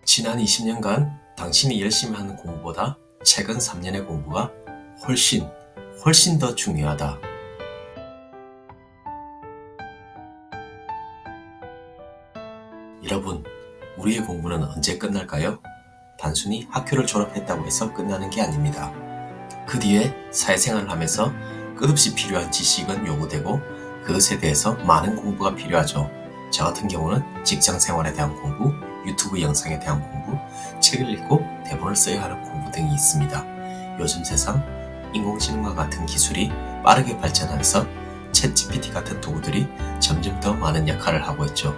지난 20년간 당신이 열심히 하는 공부보다 최근 3년의 공부가 훨씬 더 중요하다. 여러분, 우리의 공부는 언제 끝날까요? 단순히 학교를 졸업했다고 해서 끝나는 게 아닙니다. 그 뒤에 사회생활을 하면서 끝없이 필요한 지식은 요구되고 그것에 대해서 많은 공부가 필요하죠. 저 같은 경우는 직장 생활에 대한 공부, 유튜브 영상에 대한 공부, 책을 읽고 대본을 써야 하는 공부 등이 있습니다. 요즘 세상 인공지능과 같은 기술이 빠르게 발전하면서 챗GPT 같은 도구들이 점점 더 많은 역할을 하고 있죠.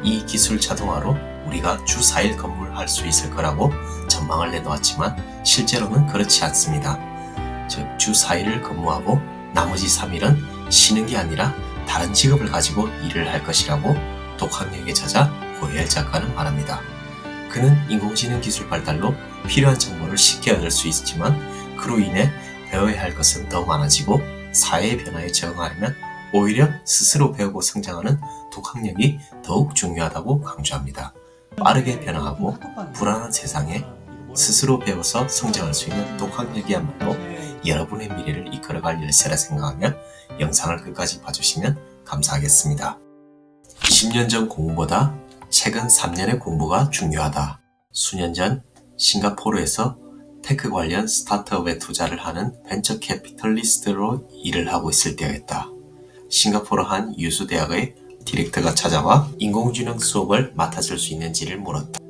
이 기술 자동화로 우리가 주 4일 근무를 할 수 있을 거라고 전망을 내놓았지만 실제로는 그렇지 않습니다. 즉, 주 4일을 근무하고 나머지 3일은 쉬는 게 아니라 다른 직업을 가지고 일을 할 것이라고 독학력에 젖아 고예엘 작가는 말합니다. 그는 인공지능 기술 발달로 필요한 정보를 쉽게 얻을 수 있지만 그로 인해 배워야 할 것은 더 많아지고 사회의 변화에 적응하려면 오히려 스스로 배우고 성장하는 독학력이 더욱 중요하다고 강조합니다. 빠르게 변화하고 불안한 세상에 스스로 배워서 성장할 수 있는 독학력이야말로 여러분의 미래를 이끌어갈 열쇠라 생각하며 영상을 끝까지 봐주시면 감사하겠습니다. 20년 전 공부보다 최근 3년의 공부가 중요하다. 수년 전 싱가포르에서 테크 관련 스타트업에 투자를 하는 벤처 캐피털리스트로 일을 하고 있을 때였다. 싱가포르 한 유수 대학의 디렉터가 찾아와 인공지능 수업을 맡아줄 수 있는지를 물었다.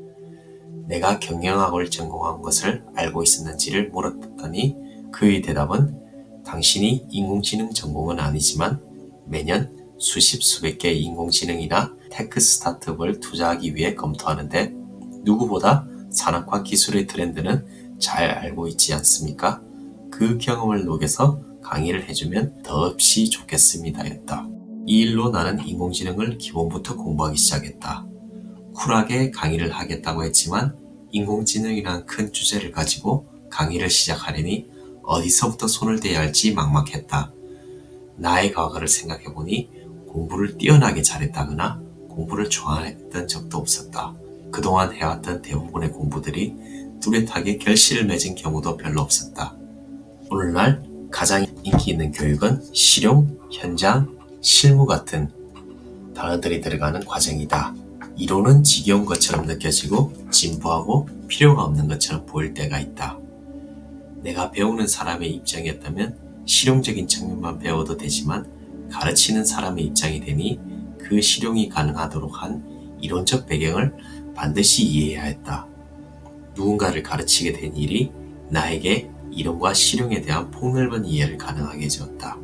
내가 경영학을 전공한 것을 알고 있었는지를 물었더니 그의 대답은 당신이 인공지능 전공은 아니지만 매년 수십 수백 개의 인공지능이나 테크 스타트업을 투자하기 위해 검토하는데 누구보다 산업과 기술의 트렌드는 잘 알고 있지 않습니까? 그 경험을 녹여서 강의를 해주면 더없이 좋겠습니다 였다. 이 일로 나는 인공지능을 기본부터 공부하기 시작했다. 쿨하게 강의를 하겠다고 했지만 인공지능이란 큰 주제를 가지고 강의를 시작하려니 어디서부터 손을 대야 할지 막막했다. 나의 과거를 생각해보니 공부를 뛰어나게 잘했다거나 공부를 좋아했던 적도 없었다. 그동안 해왔던 대부분의 공부들이 뚜렷하게 결실을 맺은 경우도 별로 없었다. 오늘날 가장 인기 있는 교육은 실용, 현장, 실무 같은 단어들이 들어가는 과정이다. 이론은 지겨운 것처럼 느껴지고 진부하고 필요가 없는 것처럼 보일 때가 있다. 내가 배우는 사람의 입장이었다면 실용적인 측면만 배워도 되지만 가르치는 사람의 입장이 되니 그 실용이 가능하도록 한 이론적 배경을 반드시 이해해야 했다. 누군가를 가르치게 된 일이 나에게 이론과 실용에 대한 폭넓은 이해를 가능하게 해주었다.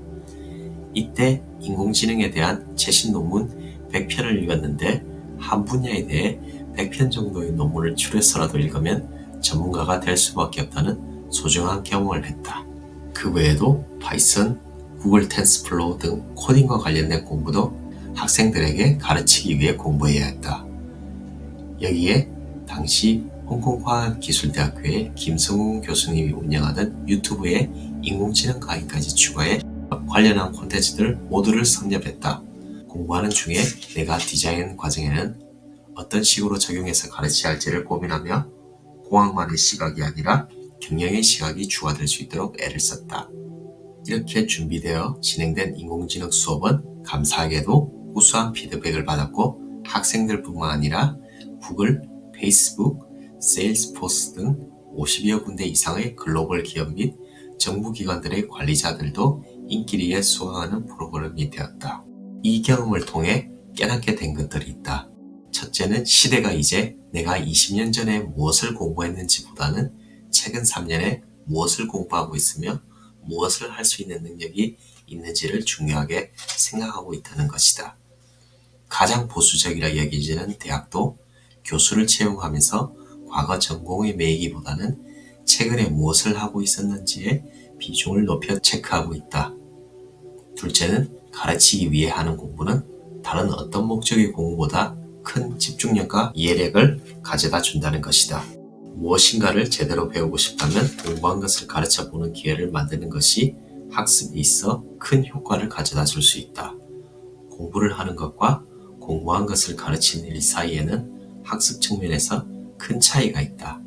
이때 인공지능에 대한 최신 논문 100편을 읽었는데 한 분야에 대해 100편 정도의 논문을 추려서라도 읽으면 전문가가 될 수밖에 없다는 소중한 경험을 했다. 그 외에도 파이썬, 구글 텐스플로우 등 코딩과 관련된 공부도 학생들에게 가르치기 위해 공부해야 했다. 여기에 당시 홍콩과학기술대학교의 김성훈 교수님이 운영하던 유튜브에 인공지능 강의까지 추가해 관련한 콘텐츠들 모두를 섭렵했다. 공부하는 중에 내가 디자인 과정에는 어떤 식으로 적용해서 가르쳐야 할지를 고민하며 공학만의 시각이 아니라 경영의 시각이 주가 될 수 있도록 애를 썼다. 이렇게 준비되어 진행된 인공지능 수업은 감사하게도 우수한 피드백을 받았고 학생들뿐만 아니라 구글, 페이스북, 세일스포스 등 50여 군데 이상의 글로벌 기업 및 정부기관들의 관리자들도 인기리에 수강하는 프로그램이 되었다. 이 경험을 통해 깨닫게 된 것들이 있다. 첫째는 시대가 이제 내가 20년 전에 무엇을 공부했는지보다는 최근 3년에 무엇을 공부하고 있으며 무엇을 할 수 있는 능력이 있는지를 중요하게 생각하고 있다는 것이다. 가장 보수적이라 여겨지는 대학도 교수를 채용하면서 과거 전공의 매기보다는 최근에 무엇을 하고 있었는지에 비중을 높여 체크하고 있다. 둘째는 가르치기 위해 하는 공부는 다른 어떤 목적의 공부보다 큰 집중력과 이해력을 가져다 준다는 것이다. 무엇인가를 제대로 배우고 싶다면 공부한 것을 가르쳐보는 기회를 만드는 것이 학습에 있어 큰 효과를 가져다 줄 수 있다. 공부를 하는 것과 공부한 것을 가르치는 일 사이에는 학습 측면에서 큰 차이가 있다.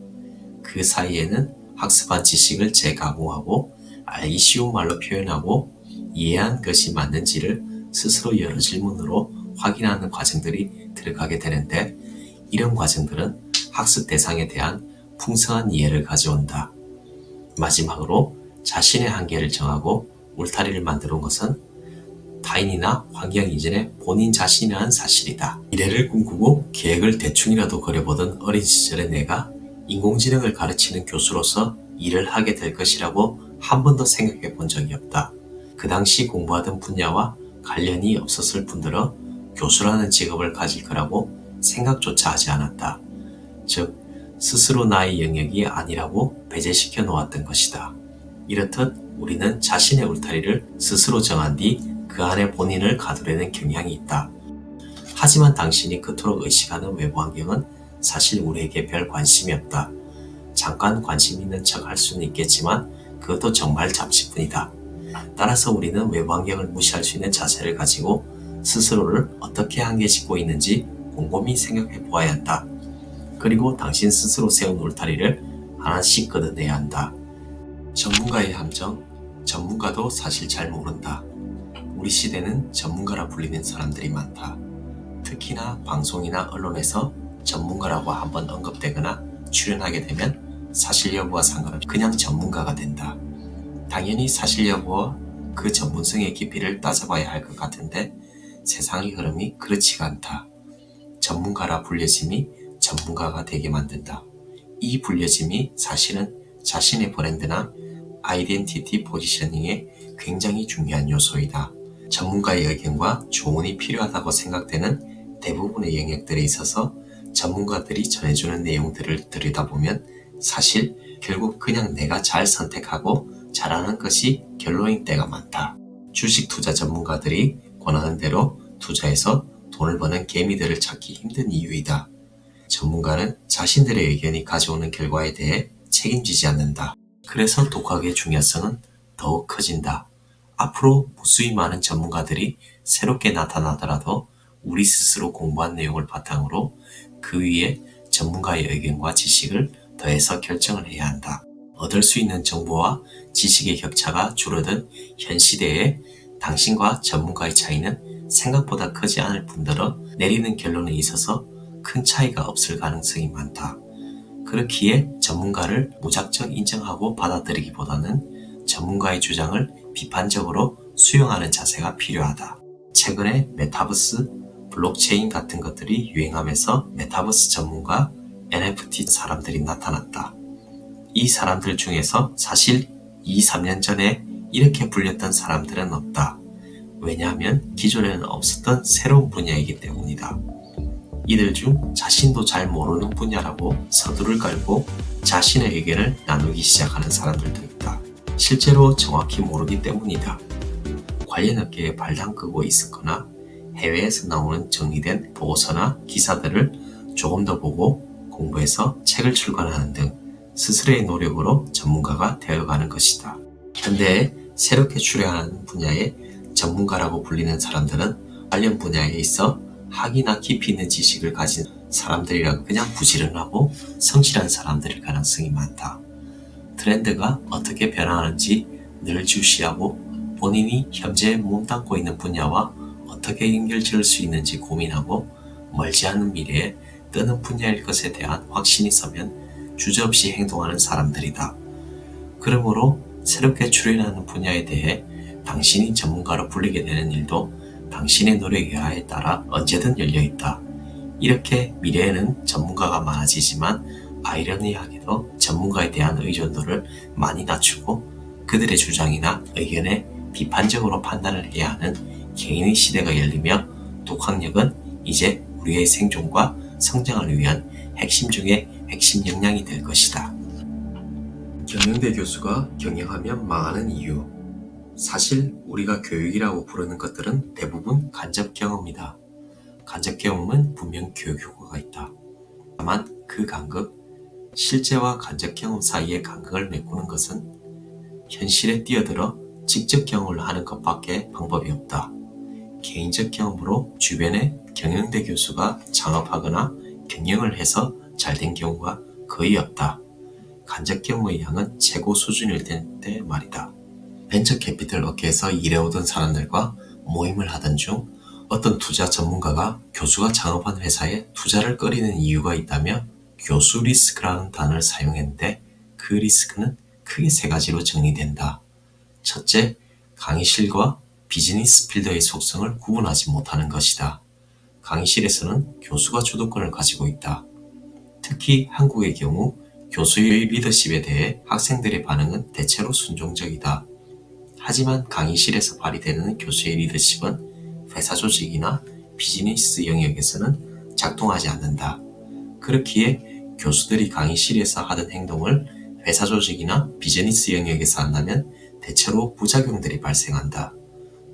그 사이에는 학습한 지식을 재가공하고 알기 쉬운 말로 표현하고 이해한 것이 맞는지를 스스로 여러 질문으로 확인하는 과정들이 들어가게 되는데, 이런 과정들은 학습 대상에 대한 풍성한 이해를 가져온다. 마지막으로 자신의 한계를 정하고 울타리를 만드는 것은 타인이나 환경 이전에 본인 자신이라는 사실이다. 미래를 꿈꾸고 계획을 대충이라도 그려보던 어린 시절의 내가 인공지능을 가르치는 교수로서 일을 하게 될 것이라고 한 번도 생각해 본 적이 없다. 그 당시 공부하던 분야와 관련이 없었을 뿐더러 교수라는 직업을 가질 거라고 생각조차 하지 않았다. 즉, 스스로 나의 영역이 아니라고 배제시켜 놓았던 것이다. 이렇듯 우리는 자신의 울타리를 스스로 정한 뒤 그 안에 본인을 가두려는 경향이 있다. 하지만 당신이 그토록 의식하는 외부 환경은 사실 우리에게 별 관심이 없다. 잠깐 관심 있는 척 할 수는 있겠지만 그것도 정말 잠시뿐이다. 따라서 우리는 외부 환경을 무시할 수 있는 자세를 가지고 스스로를 어떻게 한계짓고 있는지 곰곰이 생각해 보아야 한다. 그리고 당신 스스로 세운 울타리를 하나씩 걷어내야 한다. 전문가의 함정, 전문가도 사실 잘 모른다. 우리 시대는 전문가라 불리는 사람들이 많다. 특히나 방송이나 언론에서 전문가라고 한번 언급되거나 출연하게 되면 사실 여부와 상관없이 그냥 전문가가 된다. 당연히 사실 여부와 그 전문성의 깊이를 따져봐야 할 것 같은데 세상의 흐름이 그렇지가 않다. 전문가라 불려짐이 전문가가 되게 만든다. 이 불려짐이 사실은 자신의 브랜드나 아이덴티티 포지셔닝에 굉장히 중요한 요소이다. 전문가의 의견과 조언이 필요하다고 생각되는 대부분의 영역들에 있어서 전문가들이 전해주는 내용들을 들여다보면 사실 결국 그냥 내가 잘 선택하고 잘하는 것이 결론인 때가 많다. 주식 투자 전문가들이 권하는 대로 투자해서 돈을 버는 개미들을 찾기 힘든 이유이다. 전문가는 자신들의 의견이 가져오는 결과에 대해 책임지지 않는다. 그래서 독학의 중요성은 더욱 커진다. 앞으로 무수히 많은 전문가들이 새롭게 나타나더라도 우리 스스로 공부한 내용을 바탕으로 그 위에 전문가의 의견과 지식을 더해서 결정을 해야 한다. 얻을 수 있는 정보와 지식의 격차가 줄어든 현 시대에 당신과 전문가의 차이는 생각보다 크지 않을 뿐더러 내리는 결론에 있어서 큰 차이가 없을 가능성이 많다. 그렇기에 전문가를 무작정 인정하고 받아들이기보다는 전문가의 주장을 비판적으로 수용하는 자세가 필요하다. 최근에 메타버스, 블록체인 같은 것들이 유행하면서 메타버스 전문가, NFT 사람들이 나타났다. 이 사람들 중에서 사실 2, 3년 전에 이렇게 불렸던 사람들은 없다. 왜냐하면 기존에는 없었던 새로운 분야이기 때문이다. 이들 중 자신도 잘 모르는 분야라고 서두를 깔고 자신의 의견을 나누기 시작하는 사람들도 있다. 실제로 정확히 모르기 때문이다. 관련 업계에 발 담그고 있거나 해외에서 나오는 정리된 보고서나 기사들을 조금 더 보고 공부해서 책을 출간하는 등 스스로의 노력으로 전문가가 되어가는 것이다. 현대에 새롭게 출연하는 분야의 전문가라고 불리는 사람들은 관련 분야에 있어 학이나 깊이 있는 지식을 가진 사람들이라고 그냥 부지런하고 성실한 사람들일 가능성이 많다. 트렌드가 어떻게 변화하는지 늘 주시하고 본인이 현재 몸담고 있는 분야와 어떻게 연결 지을 수 있는지 고민하고 멀지 않은 미래에 뜨는 분야일 것에 대한 확신이 서면 주저없이 행동하는 사람들이다. 그러므로 새롭게 출연하는 분야에 대해 당신이 전문가로 불리게 되는 일도 당신의 노력에 따라 언제든 열려있다. 이렇게 미래에는 전문가가 많아지지만 아이러니하게도 전문가에 대한 의존도를 많이 낮추고 그들의 주장이나 의견에 비판적으로 판단을 해야 하는 개인의 시대가 열리며 독학력은 이제 우리의 생존과 성장을 위한 핵심 중의 핵심 역량이 될 것이다. 경영대 교수가 경영하면 망하는 이유. 사실 우리가 교육이라고 부르는 것들은 대부분 간접 경험이다. 간접 경험은 분명 교육 효과가 있다. 다만 그 간극, 실제와 간접 경험 사이의 간극을 메꾸는 것은 현실에 뛰어들어 직접 경험을 하는 것밖에 방법이 없다. 개인적 경험으로 주변에 경영대 교수가 창업하거나 경영을 해서 잘 된 경우가 거의 없다. 간접 경우의 양은 최고 수준일 텐데 말이다. 벤처 캐피털 업계에서 일해오던 사람들과 모임을 하던 중 어떤 투자 전문가가 교수가 창업한 회사에 투자를 꺼리는 이유가 있다며 교수 리스크라는 단어를 사용했는데 그 리스크는 크게 세 가지로 정리된다. 첫째, 강의실과 비즈니스 필드의 속성을 구분하지 못하는 것이다. 강의실에서는 교수가 주도권을 가지고 있다. 특히 한국의 경우 교수의 리더십에 대해 학생들의 반응은 대체로 순종적이다. 하지만 강의실에서 발휘되는 교수의 리더십은 회사 조직이나 비즈니스 영역에서는 작동하지 않는다. 그렇기에 교수들이 강의실에서 하던 행동을 회사 조직이나 비즈니스 영역에서 한다면 대체로 부작용들이 발생한다.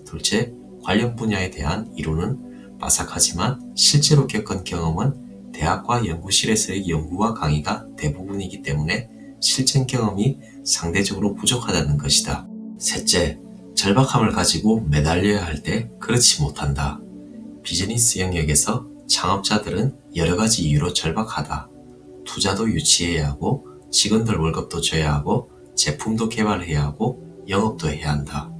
둘째, 관련 분야에 대한 이론은 빠삭하지만 실제로 겪은 경험은 대학과 연구실에서의 연구와 강의가 대부분이기 때문에 실전 경험이 상대적으로 부족하다는 것이다. 셋째, 절박함을 가지고 매달려야 할 때 그렇지 못한다. 비즈니스 영역에서 창업자들은 여러 가지 이유로 절박하다. 투자도 유치해야 하고, 직원들 월급도 줘야 하고, 제품도 개발해야 하고, 영업도 해야 한다.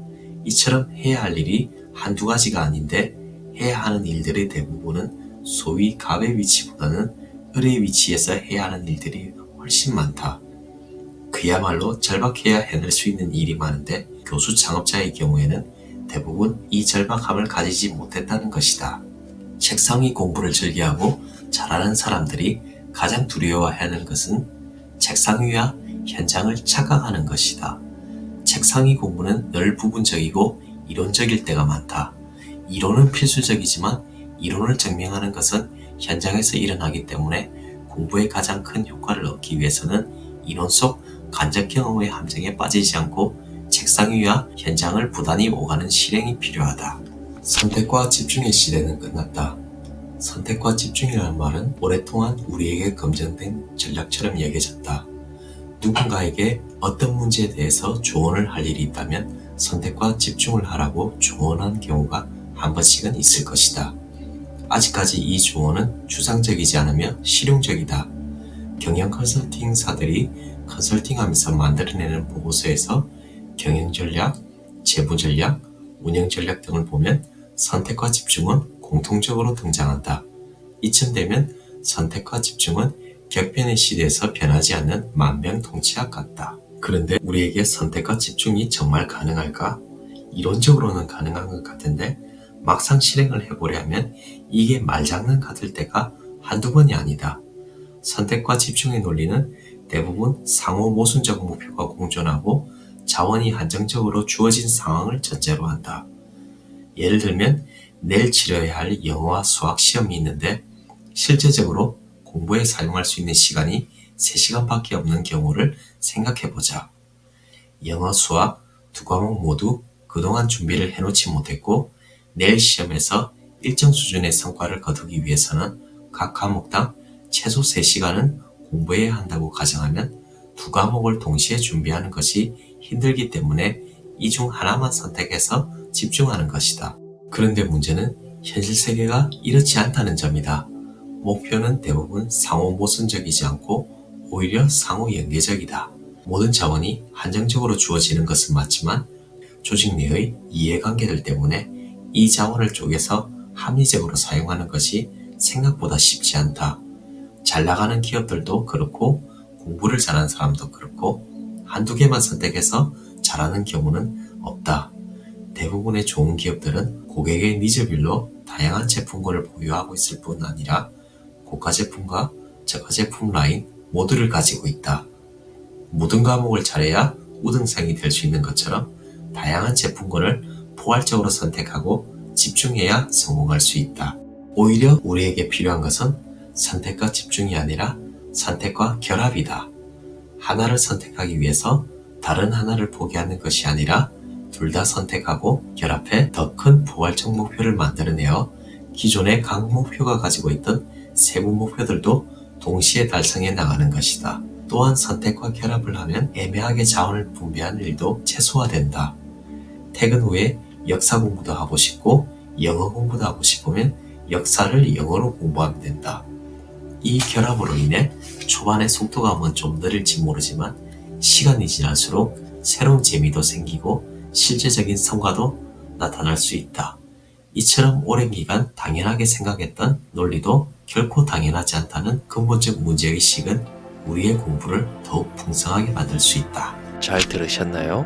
이처럼 해야 할 일이 한두 가지가 아닌데 해야 하는 일들의 대부분은 소위 갑의 위치보다는 을의 위치에서 해야 하는 일들이 훨씬 많다. 그야말로 절박해야 해낼 수 있는 일이 많은데 교수 창업자의 경우에는 대부분 이 절박함을 가지지 못했다는 것이다. 책상 위 공부를 즐겨하고 잘하는 사람들이 가장 두려워해야 하는 것은 책상 위와 현장을 착각하는 것이다. 책상 위 공부는 늘 부분적이고 이론적일 때가 많다. 이론은 필수적이지만 이론을 증명하는 것은 현장에서 일어나기 때문에 공부에 가장 큰 효과를 얻기 위해서는 이론 속 간접 경험의 함정에 빠지지 않고 책상 위와 현장을 부단히 오가는 실행이 필요하다. 선택과 집중의 시대는 끝났다. 선택과 집중이라는 말은 오랫동안 우리에게 검증된 전략처럼 여겨졌다. 누군가에게 어떤 문제에 대해서 조언을 할 일이 있다면 선택과 집중을 하라고 조언한 경우가 한 번씩은 있을 것이다. 아직까지 이 조언은 추상적이지 않으며 실용적이다. 경영 컨설팅사들이 컨설팅하면서 만들어내는 보고서에서 경영 전략, 재무 전략, 운영 전략 등을 보면 선택과 집중은 공통적으로 등장한다. 이쯤 되면 선택과 집중은 격변의 시대에서 변하지 않는 만병통치약 같다. 그런데 우리에게 선택과 집중이 정말 가능할까? 이론적으로는 가능한 것 같은데 막상 실행을 해보려 하면 이게 말장난 같을 때가 한두 번이 아니다. 선택과 집중의 논리는 대부분 상호 모순적 목표가 공존하고 자원이 한정적으로 주어진 상황을 전제로 한다. 예를 들면 내일 치러야 할 영어와 수학 시험이 있는데 실제적으로 공부에 사용할 수 있는 시간이 3시간밖에 없는 경우를 생각해보자. 영어, 수학 두 과목 모두 그동안 준비를 해놓지 못했고 내일 시험에서 일정 수준의 성과를 거두기 위해서는 각 과목당 최소 3시간은 공부해야 한다고 가정하면 두 과목을 동시에 준비하는 것이 힘들기 때문에 이 중 하나만 선택해서 집중하는 것이다. 그런데 문제는 현실 세계가 이렇지 않다는 점이다. 목표는 대부분 상호 모순적이지 않고 오히려 상호 연계적이다. 모든 자원이 한정적으로 주어지는 것은 맞지만 조직 내의 이해관계들 때문에 이 자원을 쪼개서 합리적으로 사용하는 것이 생각보다 쉽지 않다. 잘 나가는 기업들도 그렇고 공부를 잘하는 사람도 그렇고 한두 개만 선택해서 잘하는 경우는 없다. 대부분의 좋은 기업들은 고객의 니즈별로 다양한 제품군을 보유하고 있을 뿐 아니라 고가 제품과 저가 제품 라인 모두를 가지고 있다. 모든 과목을 잘해야 우등생이 될 수 있는 것처럼 다양한 제품군을 포괄적으로 선택하고 집중해야 성공할 수 있다. 오히려 우리에게 필요한 것은 선택과 집중이 아니라 선택과 결합이다. 하나를 선택하기 위해서 다른 하나를 포기하는 것이 아니라 둘 다 선택하고 결합해 더 큰 포괄적 목표를 만들어내어 기존의 각 목표가 가지고 있던 세부 목표들도 동시에 달성해 나가는 것이다. 또한 선택과 결합을 하면 애매하게 자원을 분배하는 일도 최소화된다. 퇴근 후에 역사 공부도 하고 싶고 영어 공부도 하고 싶으면 역사를 영어로 공부하면 된다. 이 결합으로 인해 초반의 속도감은 좀 느릴지 모르지만 시간이 지날수록 새로운 재미도 생기고 실제적인 성과도 나타날 수 있다. 이처럼 오랜 기간 당연하게 생각했던 논리도 결코 당연하지 않다는 근본적 문제의식은 우리의 공부를 더욱 풍성하게 만들 수 있다. 잘 들으셨나요?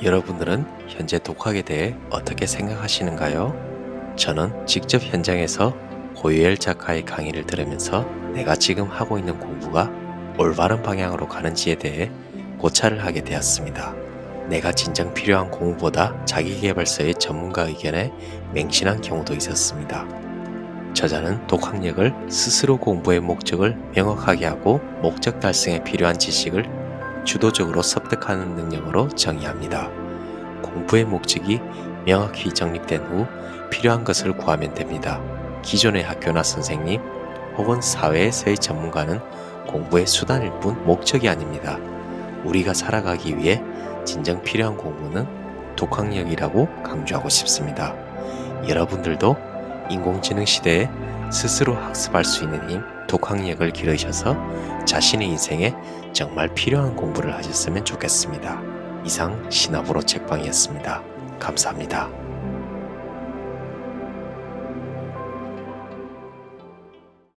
여러분들은 현재 독학에 대해 어떻게 생각하시는가요? 저는 직접 현장에서 고유엘 작가의 강의를 들으면서 내가 지금 하고 있는 공부가 올바른 방향으로 가는지에 대해 고찰을 하게 되었습니다. 내가 진정 필요한 공부보다 자기계발서의 전문가 의견에 맹신한 경우도 있었습니다. 저자는 독학력을 스스로 공부의 목적을 명확하게 하고 목적 달성에 필요한 지식을 주도적으로 습득하는 능력으로 정의합니다. 공부의 목적이 명확히 정립된 후 필요한 것을 구하면 됩니다. 기존의 학교나 선생님 혹은 사회에서의 전문가는 공부의 수단일 뿐 목적이 아닙니다. 우리가 살아가기 위해 진정 필요한 공부는 독학력이라고 강조하고 싶습니다. 여러분들도 인공지능 시대에 스스로 학습할 수 있는 힘, 독학력을 기르셔서 자신의 인생에 정말 필요한 공부를 하셨으면 좋겠습니다. 이상 신압으로 책방이었습니다. 감사합니다.